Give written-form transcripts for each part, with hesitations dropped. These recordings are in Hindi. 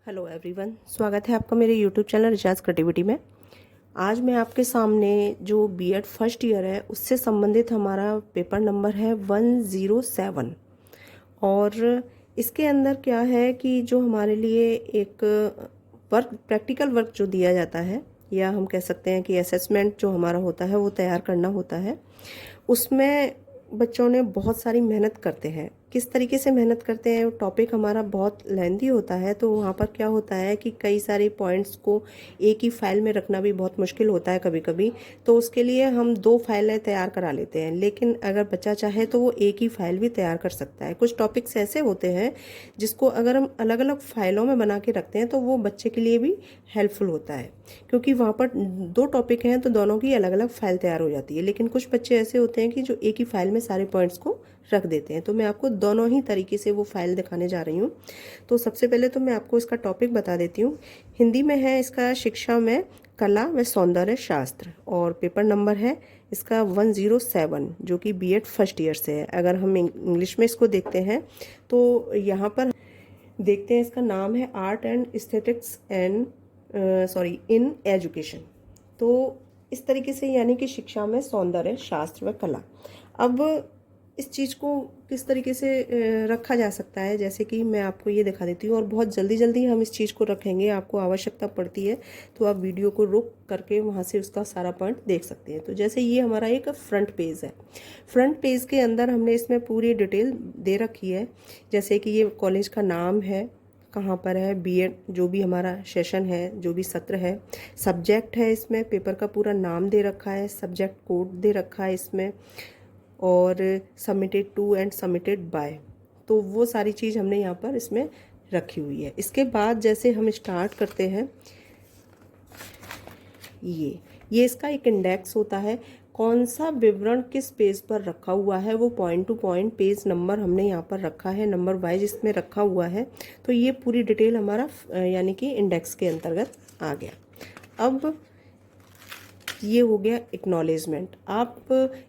हेलो एवरीवन, स्वागत है आपका मेरे यूट्यूब चैनल रिचार्ज क्रिएटिविटी में। आज मैं आपके सामने जो बीएड फर्स्ट ईयर है उससे संबंधित हमारा पेपर नंबर है 107। और इसके अंदर क्या है कि जो हमारे लिए एक प्रैक्टिकल वर्क जो दिया जाता है, या हम कह सकते हैं कि असेसमेंट जो हमारा होता है वो तैयार करना होता है। उसमें बच्चों ने बहुत सारी मेहनत करते हैं। किस तरीके से मेहनत करते हैं, टॉपिक हमारा बहुत लेंथी होता है, तो वहाँ पर क्या होता है कि कई सारे पॉइंट्स को एक ही फाइल में रखना भी बहुत मुश्किल होता है कभी कभी। तो उसके लिए हम 2 फाइलें तैयार करा लेते हैं, लेकिन अगर बच्चा चाहे तो वो एक ही फाइल भी तैयार कर सकता है। कुछ टॉपिक्स ऐसे होते हैं जिसको अगर हम अलग अलग फाइलों में बना के रखते हैं तो वो बच्चे के लिए भी हेल्पफुल होता है, क्योंकि वहाँ पर 2 टॉपिक हैं तो दोनों की अलग अलग फाइल तैयार हो जाती है। लेकिन कुछ बच्चे ऐसे होते हैं कि जो एक ही फाइल में सारे पॉइंट्स को रख देते हैं। तो मैं आपको दोनों ही तरीके से वो फाइल दिखाने जा रही हूँ। तो सबसे पहले तो मैं आपको इसका टॉपिक बता देती हूँ। हिंदी में है इसका शिक्षा में कला व सौंदर्य शास्त्र, और पेपर नंबर है इसका 107, जो कि बीएड फर्स्ट ईयर से है। अगर हम इंग्लिश में इसको देखते हैं तो यहाँ पर देखते हैं, इसका नाम है art and aesthetics and in education. तो इस तरीके से, यानी कि शिक्षा में सौंदर्य शास्त्र व कला। अब इस चीज़ को किस तरीके से रखा जा सकता है, जैसे कि मैं आपको ये दिखा देती हूँ। और बहुत जल्दी जल्दी हम इस चीज़ को रखेंगे, आपको आवश्यकता पड़ती है तो आप वीडियो को रोक करके वहाँ से उसका सारा पॉइंट देख सकते हैं। तो जैसे ये हमारा एक फ्रंट पेज है। फ्रंट पेज के अंदर हमने इसमें पूरी डिटेल दे रखी है, जैसे कि ये कॉलेज का नाम है, कहाँ पर है, बीएड जो भी हमारा सेशन है, जो भी सत्र है, सब्जेक्ट है, इसमें पेपर का पूरा नाम दे रखा है, सब्जेक्ट कोड दे रखा है इसमें, और submitted to and submitted by. तो वो सारी चीज़ हमने यहाँ पर इसमें रखी हुई है। इसके बाद जैसे हम स्टार्ट करते हैं, ये इसका एक इंडेक्स होता है, कौन सा विवरण किस पेज पर रखा हुआ है, वो point two point page number हमने यहाँ पर रखा है, नंबर वाइज इसमें रखा हुआ है। तो ये पूरी डिटेल हमारा यानी कि इंडेक्स के अंतर्गत आ गया। अब ये हो गया एक्नॉलेजमेंट। आप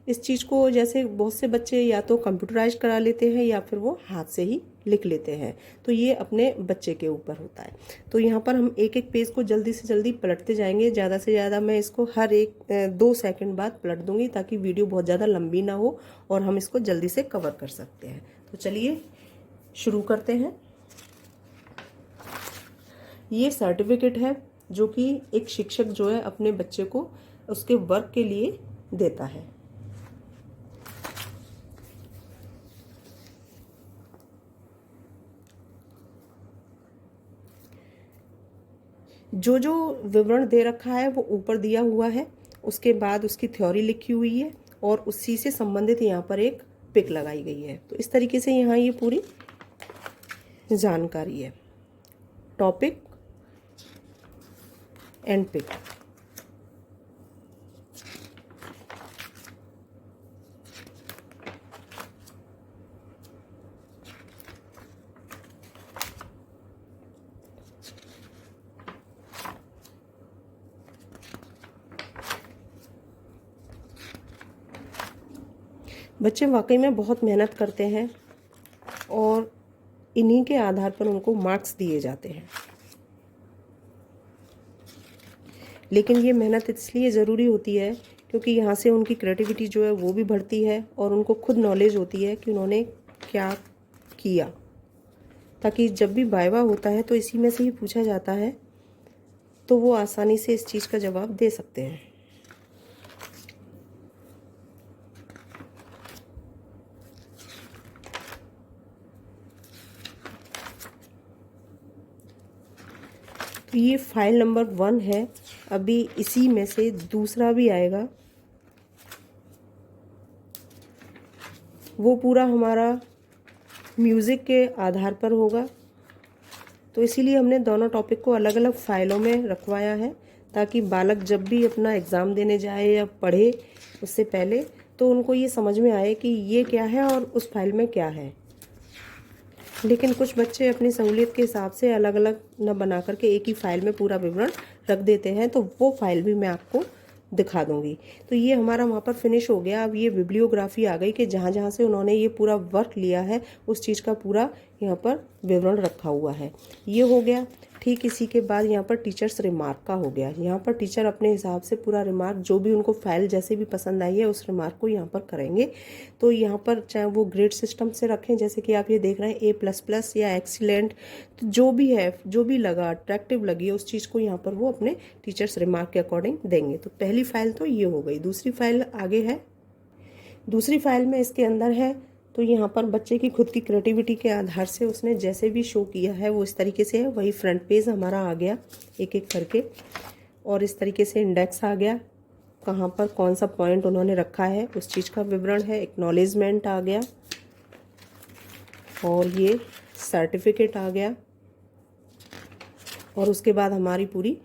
इस चीज़ को, जैसे बहुत से बच्चे या तो कंप्यूटराइज करा लेते हैं या फिर वो हाथ से ही लिख लेते हैं, तो ये अपने बच्चे के ऊपर होता है। तो यहाँ पर हम एक एक पेज को जल्दी से जल्दी पलटते जाएंगे। ज़्यादा से ज़्यादा मैं इसको हर 2 सेकंड बाद पलट दूंगी, ताकि वीडियो बहुत ज़्यादा लंबी ना हो और हम इसको जल्दी से कवर कर सकते हैं। तो चलिए शुरू करते हैं। ये सर्टिफिकेट है जो कि एक शिक्षक जो है अपने बच्चे को उसके वर्क के लिए देता है। जो जो विवरण दे रखा है वो ऊपर दिया हुआ है, उसके बाद उसकी थ्योरी लिखी हुई है और उसी से संबंधित यहाँ पर एक पिक लगाई गई है। तो इस तरीके से यहाँ ये पूरी जानकारी है, टॉपिक एंड पिक। बच्चे वाकई में बहुत मेहनत करते हैं और इन्हीं के आधार पर उनको मार्क्स दिए जाते हैं। लेकिन ये मेहनत इसलिए ज़रूरी होती है क्योंकि यहाँ से उनकी क्रिएटिविटी जो है वो भी बढ़ती है और उनको खुद नॉलेज होती है कि उन्होंने क्या किया, ताकि जब भी वाइवा होता है तो इसी में से ही पूछा जाता है, तो वो आसानी से इस चीज़ का जवाब दे सकते हैं। तो ये फाइल नंबर 1 है। अभी इसी में से दूसरा भी आएगा, वो पूरा हमारा म्यूज़िक के आधार पर होगा। तो इसीलिए हमने दोनों टॉपिक को अलग अलग फाइलों में रखवाया है, ताकि बालक जब भी अपना एग्ज़ाम देने जाए या पढ़े उससे पहले तो उनको ये समझ में आए कि ये क्या है और उस फाइल में क्या है। लेकिन कुछ बच्चे अपनी सहूलियत के हिसाब से अलग अलग न बना करके एक ही फाइल में पूरा विवरण रख देते हैं, तो वो फाइल भी मैं आपको दिखा दूंगी। तो ये हमारा वहाँ पर फिनिश हो गया। अब ये बिब्लियोग्राफी आ गई कि जहाँ जहाँ से उन्होंने ये पूरा वर्क लिया है उस चीज़ का पूरा यहाँ पर विवरण रखा हुआ है। ये हो गया। ठीक। ठीक इसी के बाद यहाँ पर टीचर्स रिमार्क का हो गया। यहाँ पर टीचर अपने हिसाब से पूरा रिमार्क जो भी उनको फाइल जैसे भी पसंद आई है उस रिमार्क को यहाँ पर करेंगे। तो यहाँ पर चाहे वो ग्रेड सिस्टम से रखें, जैसे कि आप ये देख रहे हैं A++ या एक्सीलेंट, तो जो भी है, जो भी लगा अट्रैक्टिव लगी है उस चीज़ को यहाँ पर वो अपने टीचर्स रिमार्क के अकॉर्डिंग देंगे। तो पहली फाइल तो ये हो गई। दूसरी फाइल आगे है। दूसरी फाइल में इसके अंदर है तो यहाँ पर बच्चे की खुद की क्रिएटिविटी के आधार से उसने जैसे भी शो किया है वो इस तरीके से है। वही फ्रंट पेज हमारा आ गया एक एक करके, और इस तरीके से इंडेक्स आ गया, कहाँ पर कौन सा पॉइंट उन्होंने रखा है उस चीज़ का विवरण है। एक्नॉलेजमेंट आ गया और ये सर्टिफिकेट आ गया, और उसके बाद हमारी पूरी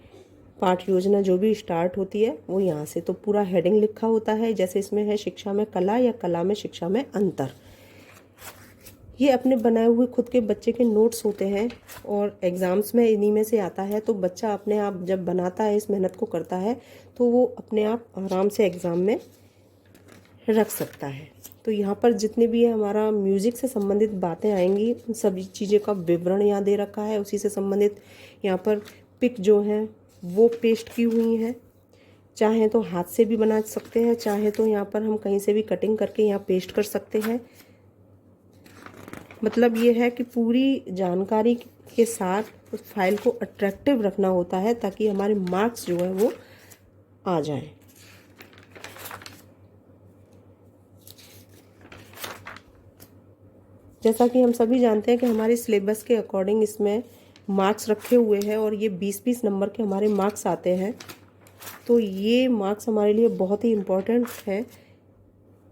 पाठ योजना जो भी स्टार्ट होती है वो यहाँ से। तो पूरा हेडिंग लिखा होता है, जैसे इसमें है शिक्षा में कला या कला में शिक्षा में अंतर। ये अपने बनाए हुए खुद के बच्चे के नोट्स होते हैं और एग्ज़ाम्स में इन्हीं में से आता है। तो बच्चा अपने आप जब बनाता है, इस मेहनत को करता है, तो वो अपने आप आराम से एग्ज़ाम में रख सकता है। तो यहाँ पर जितने भी हमारा म्यूज़िक से संबंधित बातें आएंगी उन सभी चीज़ों का विवरण यहाँ दे रखा है। उसी से संबंधित यहाँ पर पिक जो है वो पेस्ट की हुई हैं। चाहे तो हाथ से भी बना सकते हैं, चाहे तो यहाँ पर हम कहीं से भी कटिंग करके यहाँ पेस्ट कर सकते हैं। मतलब ये है कि पूरी जानकारी के साथ उस फाइल को अट्रैक्टिव रखना होता है ताकि हमारे मार्क्स जो है वो आ जाएं। जैसा कि हम सभी जानते हैं कि हमारे सिलेबस के अकॉर्डिंग इसमें मार्क्स रखे हुए हैं और ये 20-20 नंबर के हमारे मार्क्स आते हैं। तो ये मार्क्स हमारे लिए बहुत ही इम्पोर्टेंट है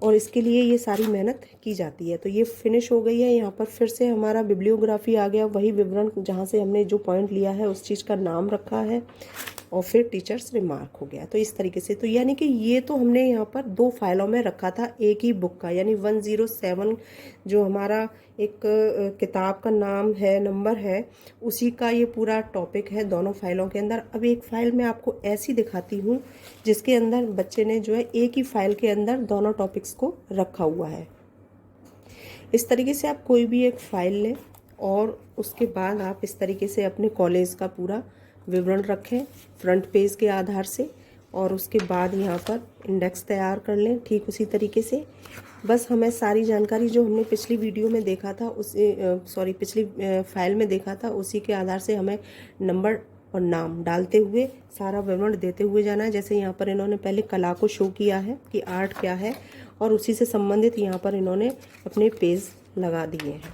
और इसके लिए ये सारी मेहनत की जाती है। तो ये फिनिश हो गई है। यहाँ पर फिर से हमारा बिब्लियोग्राफी आ गया, वही विवरण जहाँ से हमने जो पॉइंट लिया है उस चीज़ का नाम रखा है, और फिर टीचर्स रिमार्क हो गया। तो इस तरीके से, तो यानी कि ये तो हमने यहाँ पर 2 फाइलों में रखा था एक ही बुक का, यानी 107 जो हमारा एक किताब का नाम है, नंबर है, उसी का ये पूरा टॉपिक है दोनों फाइलों के अंदर। अब एक फ़ाइल मैं आपको ऐसी दिखाती हूँ जिसके अंदर बच्चे ने जो है एक ही फाइल के अंदर दोनों टॉपिक्स को रखा हुआ है। इस तरीके से आप कोई भी एक फ़ाइल लें और उसके बाद आप इस तरीके से अपने कॉलेज का पूरा विवरण रखें फ्रंट पेज के आधार से, और उसके बाद यहाँ पर इंडेक्स तैयार कर लें ठीक उसी तरीके से। बस हमें सारी जानकारी जो हमने पिछली वीडियो में देखा था पिछली फाइल में देखा था उसी के आधार से हमें नंबर और नाम डालते हुए सारा विवरण देते हुए जाना है। जैसे यहाँ पर इन्होंने पहले कला को शो किया है कि आर्ट क्या है, और उसी से संबंधित यहाँ पर इन्होंने अपने पेज लगा दिए हैं।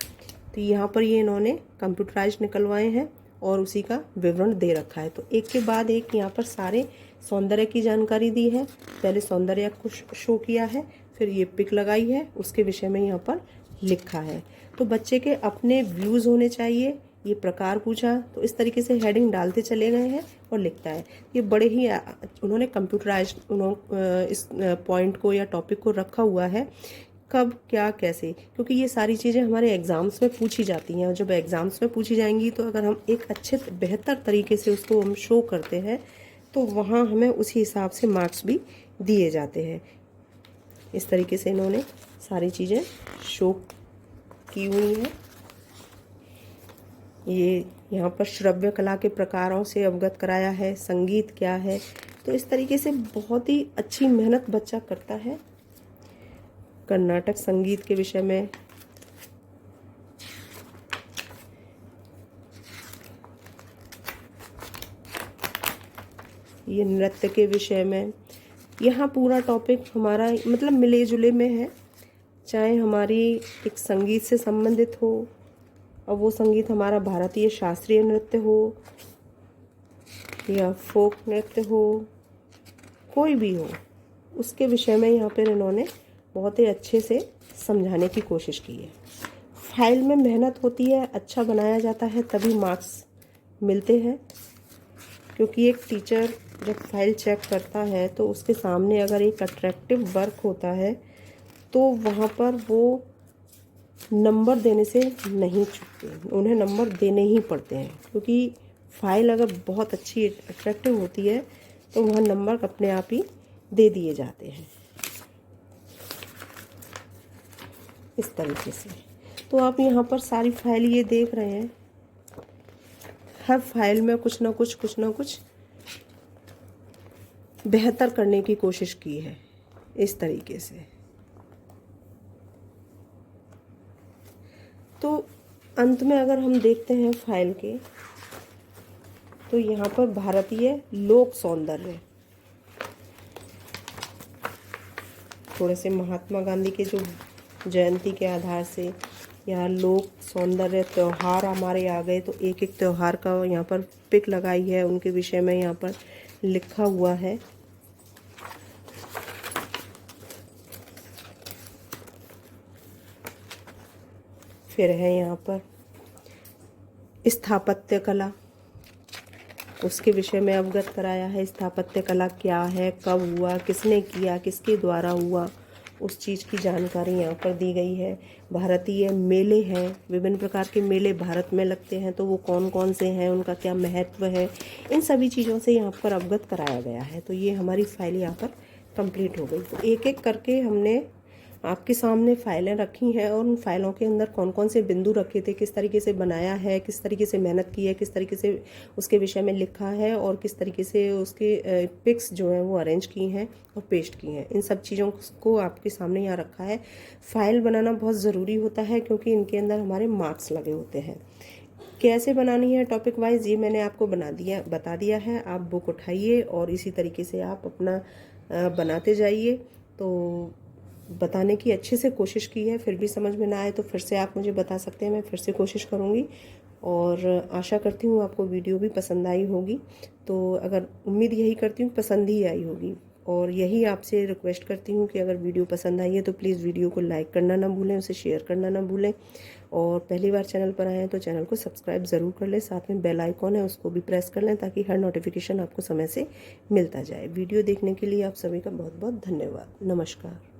तो यहाँ पर ये इन्होंने कंप्यूटराइज निकलवाए हैं और उसी का विवरण दे रखा है। तो एक के बाद एक यहाँ पर सारे सौंदर्य की जानकारी दी है। पहले सौंदर्य को शो किया है, फिर ये पिक लगाई है, उसके विषय में यहाँ पर लिखा है। तो बच्चे के अपने व्यूज़ होने चाहिए। ये प्रकार पूछा तो इस तरीके से हेडिंग डालते चले गए हैं और लिखता है। ये बड़े ही उन्होंने कंप्यूटराइज इस पॉइंट को या टॉपिक को रखा हुआ है, कब क्या कैसे, क्योंकि ये सारी चीज़ें हमारे एग्ज़ाम्स में पूछी जाती हैं। और जब एग्ज़ाम्स में पूछी जाएंगी तो अगर हम एक अच्छे बेहतर तरीके से उसको हम शो करते हैं तो वहाँ हमें उसी हिसाब से मार्क्स भी दिए जाते हैं। इस तरीके से इन्होंने सारी चीज़ें शो की हुई हैं। ये यहाँ पर श्रव्य कला के प्रकारों से अवगत कराया है, संगीत क्या है। तो इस तरीके से बहुत ही अच्छी मेहनत बच्चा करता है। कर्नाटक संगीत के विषय में, ये नृत्य के विषय में, यहाँ पूरा टॉपिक हमारा मतलब मिले जुले में है। चाहे हमारी एक संगीत से संबंधित हो और वो संगीत हमारा भारतीय शास्त्रीय नृत्य हो या फोक नृत्य हो, कोई भी हो, उसके विषय में यहाँ पर इन्होंने बहुत ही अच्छे से समझाने की कोशिश की है। फाइल में मेहनत होती है, अच्छा बनाया जाता है तभी मार्क्स मिलते हैं। क्योंकि एक टीचर जब फाइल चेक करता है तो उसके सामने अगर एक अट्रैक्टिव वर्क होता है तो वहाँ पर वो नंबर देने से नहीं चूकते, उन्हें नंबर देने ही पड़ते हैं। क्योंकि फाइल अगर बहुत अच्छी अट्रैक्टिव होती है तो वह नंबर अपने आप ही दे दिए जाते हैं इस तरीके से। तो आप यहाँ पर सारी फाइल ये देख रहे हैं, हर फाइल में कुछ ना कुछ बेहतर करने की कोशिश की है इस तरीके से। तो अंत में अगर हम देखते हैं फाइल के, तो यहाँ पर भारतीय लोक सौंदर्य, थोड़े से महात्मा गांधी के जो जयंती के आधार से यहाँ लोक सौंदर्य त्यौहार हमारे आ गए, तो एक एक त्यौहार का यहाँ पर पिक लगाई है, उनके विषय में यहाँ पर लिखा हुआ है। फिर है यहाँ पर स्थापत्य कला, उसके विषय में अवगत कराया है। स्थापत्य कला क्या है, कब हुआ, किसने किया, किसके द्वारा हुआ, उस चीज़ की जानकारी यहाँ पर दी गई है। भारतीय मेले हैं, विभिन्न प्रकार के मेले भारत में लगते हैं, तो वो कौन कौन से हैं, उनका क्या महत्व है, इन सभी चीज़ों से यहाँ पर अवगत कराया गया है। तो ये हमारी फाइल यहाँ पर कंप्लीट हो गई। तो एक एक करके हमने आपके सामने फाइलें रखी हैं और उन फाइलों के अंदर कौन कौन से बिंदु रखे थे, किस तरीके से बनाया है, किस तरीके से मेहनत की है, किस तरीके से उसके विषय में लिखा है और किस तरीके से उसके पिक्स जो हैं वो अरेंज की हैं और पेस्ट की हैं, इन सब चीज़ों को आपके सामने यहाँ रखा है। फाइल बनाना बहुत ज़रूरी होता है क्योंकि इनके अंदर हमारे मार्क्स लगे होते हैं। कैसे बनानी है टॉपिक वाइज, ये मैंने आपको बता दिया है। आप बुक उठाइए और इसी तरीके से आप अपना बनाते जाइए। तो बताने की अच्छे से कोशिश की है, फिर भी समझ में ना आए तो फिर से आप मुझे बता सकते हैं, मैं फिर से कोशिश करूँगी। और आशा करती हूँ आपको वीडियो भी पसंद आई होगी। तो अगर उम्मीद यही करती हूँ पसंद ही आई होगी, और यही आपसे रिक्वेस्ट करती हूँ कि अगर वीडियो पसंद आई है तो प्लीज़ वीडियो को लाइक करना ना भूलें, उसे शेयर करना ना भूलें। और पहली बार चैनल पर आए हैं तो चैनल को सब्सक्राइब ज़रूर कर लें, साथ में बेल आइकॉन है उसको भी प्रेस कर लें ताकि हर नोटिफिकेशन आपको समय से मिलता जाए। वीडियो देखने के लिए आप सभी का बहुत बहुत धन्यवाद। नमस्कार।